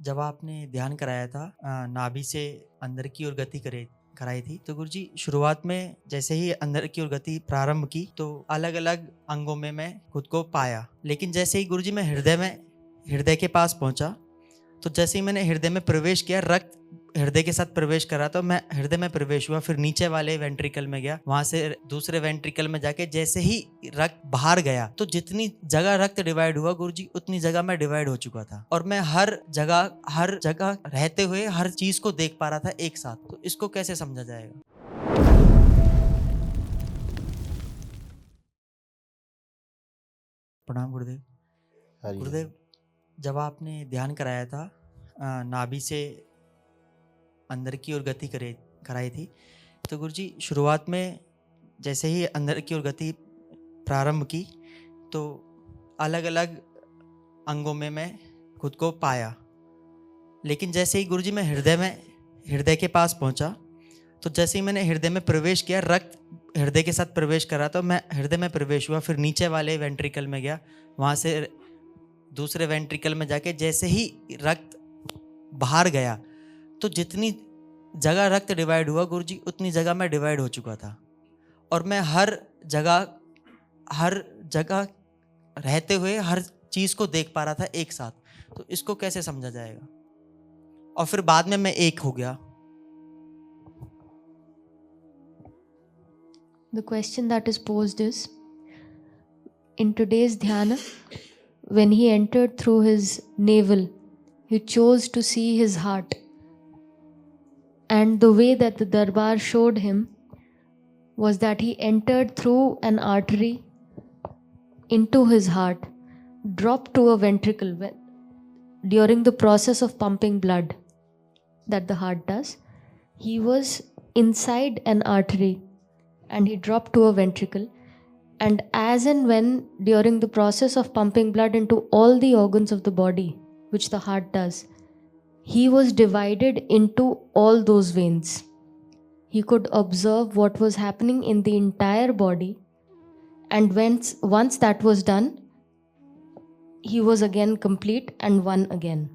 जब आपने ध्यान कराया था नाभि से अंदर की ओर गति कराई थी, तो गुरुजी शुरुआत में जैसे ही अंदर की ओर गति प्रारंभ की तो अलग अलग अंगों में मैं खुद को पाया। लेकिन जैसे ही गुरुजी मैं हृदय के पास पहुंचा, तो जैसे ही मैंने हृदय में प्रवेश किया, रक्त हृदय के साथ प्रवेश करा, तो मैं हृदय में प्रवेश हुआ, फिर नीचे वाले वेंट्रिकल में गया, वहां से दूसरे वेंट्रिकल में जाके जैसे ही रक्त बाहर गया, तो जितनी जगह रक्त डिवाइड हुआ गुरुजी, उतनी जगह मैं डिवाइड हो चुका था और मैं हर जगह रहते हुए हर चीज को देख पा रहा था एक साथ। तो इसको कैसे समझा जाएगा? प्रणाम गुरुदेव। हरिओम। गुरुदेव, जब आपने ध्यान कराया था नाभि से अंदर की ओर गति कराई थी, तो गुरुजी शुरुआत में जैसे ही अंदर की ओर गति प्रारंभ की तो अलग अलग अंगों में मैं खुद को पाया। लेकिन जैसे ही गुरुजी मैं हृदय के पास पहुंचा, तो जैसे ही मैंने हृदय में प्रवेश किया, रक्त हृदय के साथ प्रवेश करा, तो मैं हृदय में प्रवेश हुआ, फिर नीचे वाले वेंट्रिकल में गया, वहां से दूसरे वेंट्रिकल में जाके जैसे ही रक्त बाहर गया, तो जितनी जगह रक्त डिवाइड हुआ गुरुजी, उतनी जगह मैं डिवाइड हो चुका था और मैं हर जगह रहते हुए हर चीज को देख पा रहा था एक साथ। तो इसको कैसे समझा जाएगा? और फिर बाद में मैं एक हो गया। The question that is posed is, in today's dhyana, when he entered through his navel, he chose to see his heart. And the way that the Darbar showed him was that he entered through an artery into his heart, dropped to a ventricle during the process of pumping blood that the heart does. He was inside an artery and he dropped to a ventricle, and as and when during the process of pumping blood into all the organs of the body, which the heart does, he was divided into all those veins. He could observe what was happening in the entire body, and once that was done, he was again complete and one again.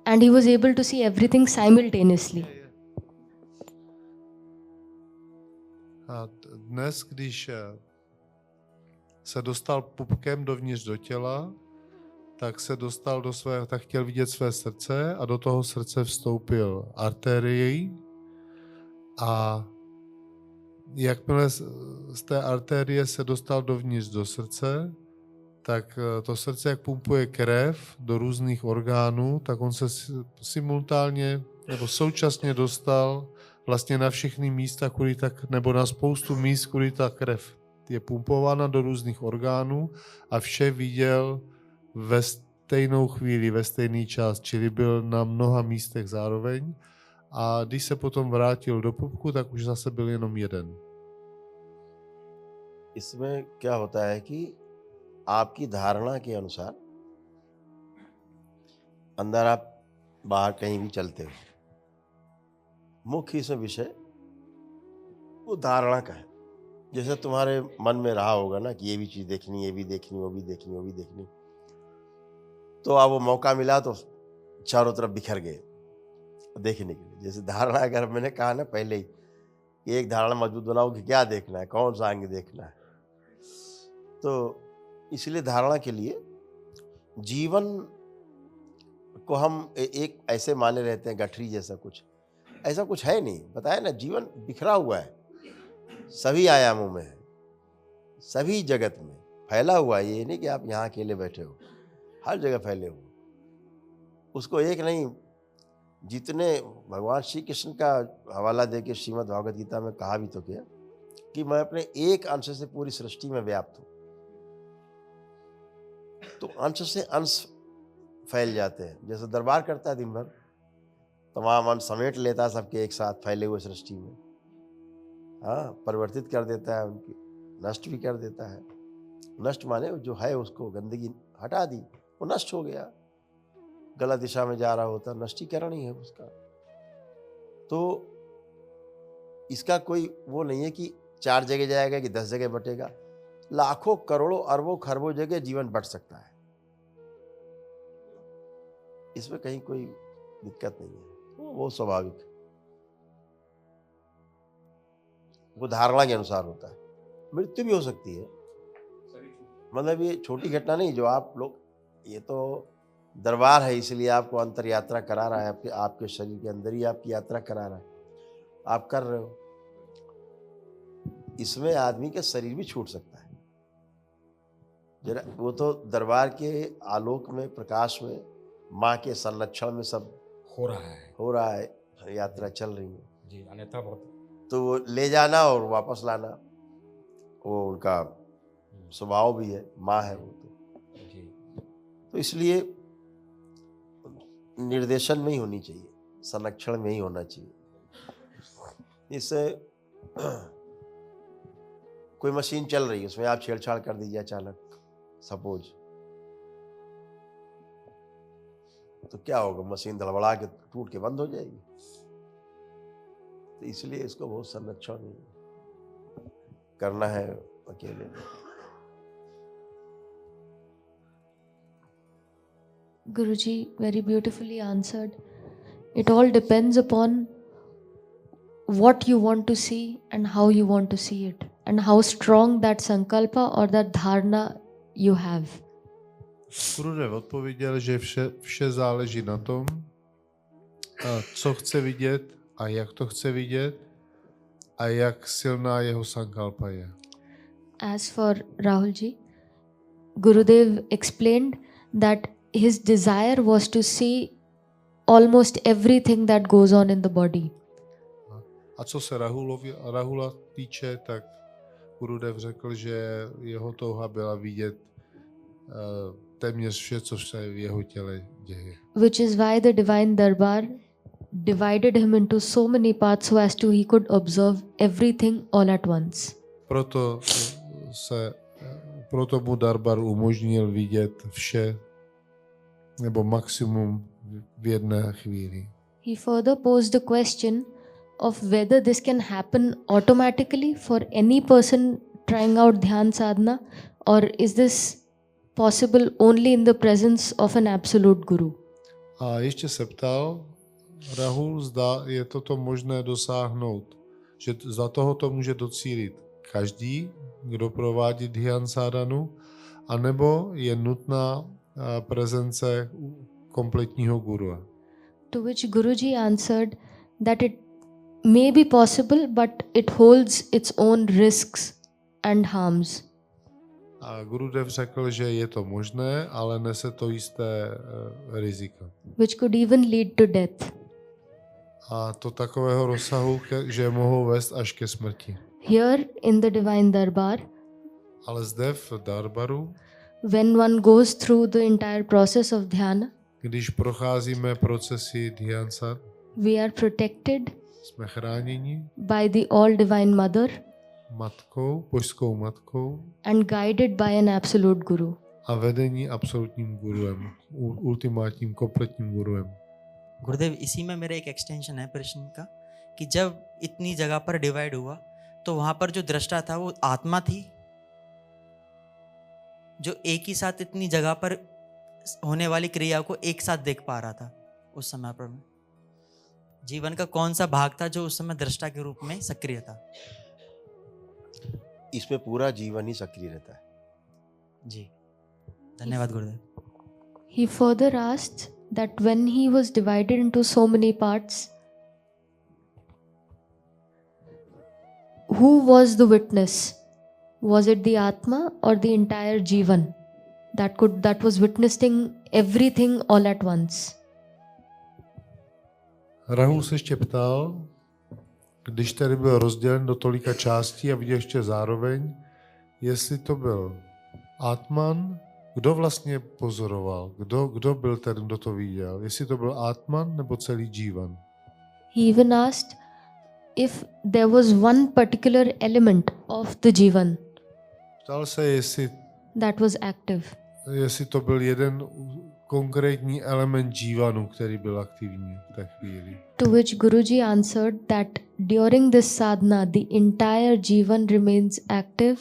And he was able to see everything simultaneously. A dnes, když se dostal pupkem dovnitř do těla, tak se dostal tak chtěl vidět své srdce a do toho srdce vstoupil artérii a jakmile z té artérie se dostal dovnitř do srdce, tak to srdce, jak pumpuje krev do různých orgánů, tak on se simultánně nebo současně dostal vlastně na všechny místa, nebo na spoustu míst, kudy ta krev je pumpována do různých orgánů a vše viděl ve stejnou chvíli, ve stejný čas, čili byl na mnoha místech zároveň a když se potom vrátil do pupku, tak už zase byl jenom jeden. इसमें क्या होता है कि आपकी धारणा के अनुसार अंदर आप बाहर कहीं भी चलते हो, मुख्य इसमें विषय वो धारणा का है। जैसे तुम्हारे मन में रहा होगा ना कि ये भी चीज़ देखनी, ये भी देखनी, वो भी देखनी, वो भी देखनी, तो अब वो मौका मिला तो चारों तरफ बिखर गए देखने के लिए। जैसे धारणा, अगर मैंने कहा ना पहले ही कि एक धारणा मजबूत बनाओ कि क्या देखना है, कौन सा अंग देखना है, तो इसलिए धारणा के लिए जीवन को हम एक ऐसे माने रहते हैं गठरी जैसा कुछ, ऐसा कुछ है नहीं। बताया ना, जीवन बिखरा हुआ है, सभी आयामों में है, सभी जगत में फैला हुआ है। ये नहीं कि आप यहाँ अकेले बैठे हो, हर जगह फैले हो। उसको एक नहीं, जितने भगवान श्री कृष्ण का हवाला देके श्रीमद् भागवत गीता में कहा भी तो क्या कि मैं अपने एक अंश से पूरी सृष्टि में व्याप्त हूँ। तो अंश से अंश फैल जाते हैं। जैसे दरबार करता है दिन भर, तमाम अंश समेट लेता है सबके एक साथ फैले हुए सृष्टि में। हाँ, परिवर्तित कर देता है, उनकी नष्ट भी कर देता है। नष्ट माने जो है उसको गंदगी हटा दी, वो नष्ट हो गया। गलत दिशा में जा रहा होता, नष्टीकरण ही है उसका। तो इसका कोई वो नहीं है कि 4 जगह जाएगा कि 10 जगह बटेगा। लाखों करोड़ों अरबों खरबों जगह जीवन बट सकता है। इसमें कहीं कोई दिक्कत नहीं है, वो स्वाभाविक है, वो धारणा के अनुसार होता है। मृत्यु भी हो सकती है, मतलब ये छोटी घटना नहीं जो आप लोग, ये तो दरबार है इसलिए आपको अंतर यात्रा करा रहा है, आपके शरीर के अंदर ही आपकी यात्रा करा रहा है, आप कर रहे हो। इसमें आदमी का शरीर भी छूट सकता है, जरा वो तो दरबार के आलोक में, प्रकाश में, माँ के संरक्षण में सब हो रहा है यात्रा चल रही है जी, अन्यथा बहुत तो वो ले जाना और वापस लाना वो उनका स्वभाव भी है, माँ है वो जी। तो इसलिए निर्देशन में ही होनी चाहिए, संरक्षण में ही होना चाहिए। इससे कोई मशीन चल रही है, उसमें आप छेड़छाड़ कर दीजिए अचानक, सपोज, तो क्या होगा, मशीन धड़बड़ा के टूट के बंद हो जाएगी। तो इसलिए इसको बहुत संरक्षण करना है अकेले। Guruji very beautifully answered. It all depends upon what you want to see and how you want to see it, and how strong that sankalpa or that dharana you have. Gurudev odpověděl, že vše záleží na tom, co chce vidět a jak to chce vidět a jak silná jeho sankalpa je. As for Rahulji, Gurudev explained that his desire was to see almost everything that goes on in the body. A co se Rahula týče, tak Gurudev řekl, že jeho touha byla vidět téměř vše, co se v jeho těle děje. Which is why the divine Darbar divided him into so many parts so as to he could observe everything all at once. Proto mu Darbar umožnil vidět vše nebo maximum v jedné chvíli. He further posed the question of whether this can happen automatically for any person trying out Dhyan Sadhana, or is this possible only in the presence of an absolute guru. A ještě se ptal Rahul, zda je toto možné dosáhnout, že za tohoto může docílit každý, kdo provádí Dhyan Sadhanu, anebo je nutná prezence kompletního guru. To which Guruji answered that it may be possible, but it holds its own risks and harms. A Gurudev řekl, že je to možné, ale nese to jisté rizika. Which could even lead to death. A to takového rozsahu, že mohou vést až ke smrti. Here in the divine Darbar, ale zde v Darbaru, when one goes through the entire process of dhyana, když procházíme procesy Dhyan Sadhana, we are protected jsme chráněni by the all divine mother matkou, božskou matkou and guided by an absolute guru. a vedení absolutním guruem, ultimátním kompletním guruem. गुरुदेव, इसी में मेरा एक extension है प्रश्न का कि जब इतनी जगह पर डिवाइड हुआ तो वहां पर जो दृष्टा था वो आत्मा थी जो एक ही साथ इतनी जगह पर होने वाली क्रिया को एक साथ देख पा रहा था। उस समय पर जीवन का कौन सा भाग था जो उस समय दृष्टा के रूप में सक्रिय था? इसमें पूरा जीवन ही सक्रिय रहता है। जी, धन्यवाद गुरुदेव। He further asked that when he was divided into so many parts, who was the witness? Was it the Atma or the entire Jivan that was witnessing everything all at once? Rahul se ještě ptal, když tady byl rozdělen do tolika částí a viděl ještě zároveň, jestli to byl Atman, kdo vlastně pozoroval, kdo byl ten, kdo to viděl, jestli to byl Atman nebo celý Jivan. He even asked if there was one particular element of the Jivan Ptal se, that was active. jestli to byl jeden konkrétní element Jivanu, který byl aktivní v té chvíli. To which Guruji answered that during this sadhana, the entire Jivan remains active.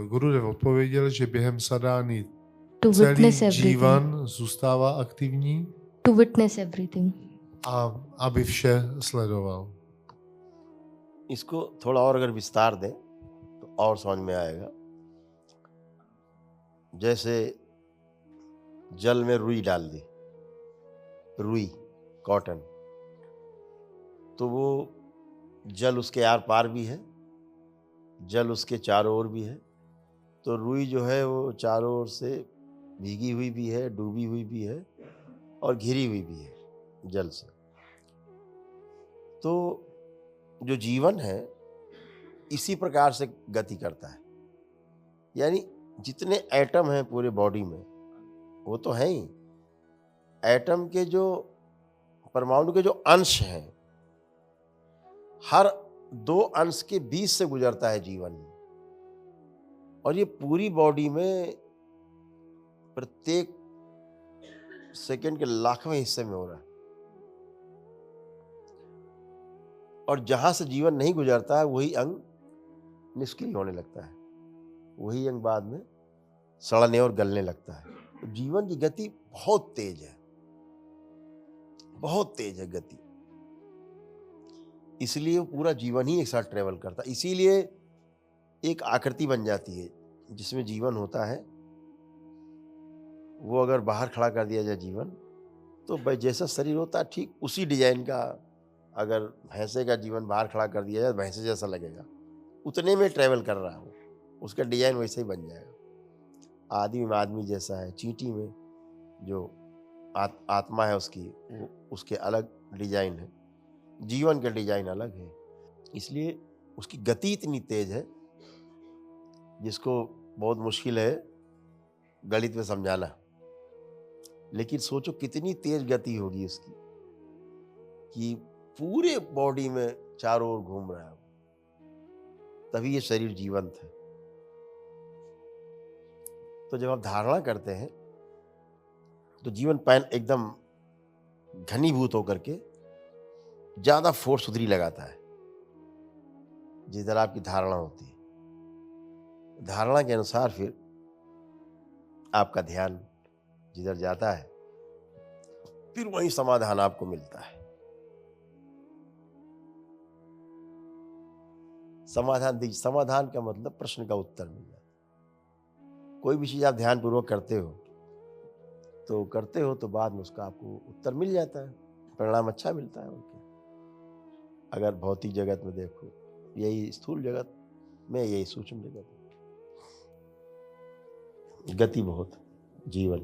Gurudev odpověděl, že během sadány to celý witness everything, džívan zůstává aktivní to witness everything. a aby vše sledoval. इसको थोड़ा और अगर विस्तार दें तो और समझ में आएगा। जैसे जल में रुई डाल दी, रुई कॉटन, तो वो जल उसके आर पार भी है, जल उसके चारों ओर भी है। तो रुई जो है वो चारों ओर से भीगी हुई भी है, डूबी हुई भी है और घिरी हुई भी है जल से। तो जो जीवन है इसी प्रकार से गति करता है। यानी जितने एटम हैं पूरे बॉडी में वो तो हैं ही, एटम के जो परमाणु के जो अंश हैं, हर 2 अंश के बीच से गुजरता है जीवन। और ये पूरी बॉडी में प्रत्येक सेकंड के लाखवें हिस्से में हो रहा है। और जहां से जीवन नहीं गुजरता है वही अंग निष्क्रिय होने लगता है, वही अंग बाद में सड़ने और गलने लगता है। तो जीवन की गति बहुत तेज है, बहुत तेज है गति। इसलिए वो पूरा जीवन ही एक साथ ट्रेवल करता है। इसीलिए एक आकृति बन जाती है जिसमें जीवन होता है, वो अगर बाहर खड़ा कर दिया जाए जीवन, तो भाई जैसा शरीर होता है ठीक उसी डिजाइन का अगर भैंसे का जीवन बाहर खड़ा कर दिया जाए, भैंसे जैसा लगेगा, उतने में ट्रेवल कर रहा हो, उसका डिजाइन वैसे ही बन जाएगा। आदमी में आदमी जैसा है, चींटी में जो आत्मा है उसकी, वो उसके अलग डिजाइन है, जीवन का डिजाइन अलग है। इसलिए उसकी गति इतनी तेज है जिसको बहुत मुश्किल है गणित में समझाना। लेकिन सोचो कितनी तेज गति होगी उसकी कि पूरे बॉडी में चारों ओर घूम रहा है, तभी ये शरीर जीवंत है। तो जब आप धारणा करते हैं तो जीवन पैन एकदम घनीभूत होकर के ज्यादा फोर्स उधरी लगाता है जिधर आपकी धारणा होती है। धारणा के अनुसार फिर आपका ध्यान जिधर जाता है फिर वही समाधान आपको मिलता है। समाधान का मतलब प्रश्न का उत्तर मिल जाता है। कोई भी चीज आप ध्यान पूर्वक करते हो तो बाद में उसका आपको उत्तर मिल जाता है, परिणाम अच्छा मिलता है। और क्या, अगर भौतिक जगत में देखो, यही स्थूल जगत में, यही सूक्ष्म जगत में गति बहुत जीवन